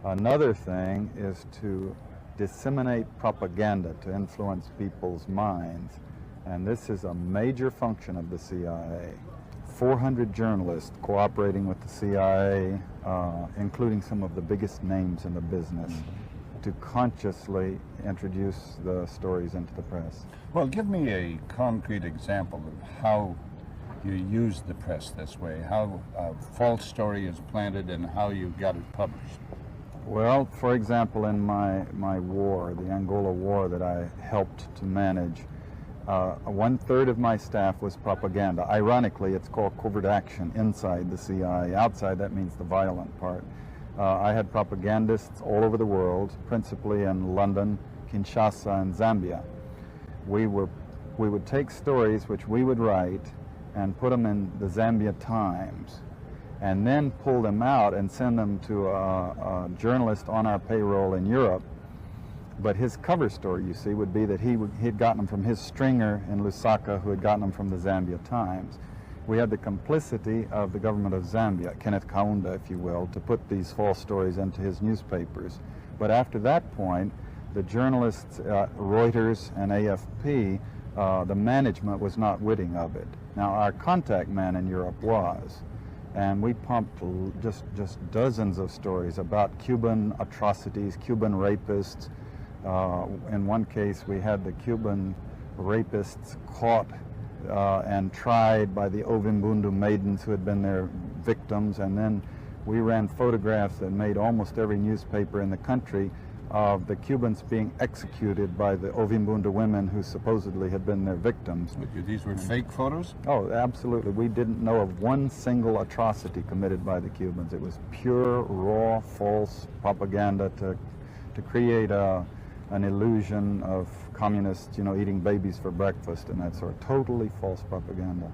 Another thing is to disseminate propaganda to influence people's minds. And this is a major function of the CIA. 400 journalists cooperating with the CIA, including some of the biggest names in the business, to consciously introduce the stories into the press. Well, give me a concrete example of how you use the press this way, how a false story is planted and how you got it published. Well, for example, in my war, the Angola War that I helped to manage, 1/3 of my staff was propaganda. Ironically, it's called covert action inside the CIA. Outside, that means the violent part. I had propagandists all over the world, principally in London, Kinshasa, and Zambia. We would take stories which we would write and put them in the Zambia Times, and then pull them out and send them to a journalist on our payroll in Europe. But his cover story, you see, would be that he'd gotten them from his stringer in Lusaka, who had gotten them from the Zambia Times. We had the complicity of the government of Zambia, Kenneth Kaunda, if you will, to put these false stories into his newspapers. But after that point, the journalists, Reuters and AFP, the management was not witting of it. Now, our contact man in Europe was. And we pumped just dozens of stories about Cuban atrocities, Cuban rapists. In one case, we had the Cuban rapists caught and tried by the Ovimbundu maidens who had been their victims, and then we ran photographs that made almost every newspaper in the country of the Cubans being executed by the Ovimbundu women who supposedly had been their victims. These were fake photos? Oh, absolutely. We didn't know of one single atrocity committed by the Cubans. It was pure, raw, false propaganda to create an illusion of communists, eating babies for breakfast and that sort of totally false propaganda.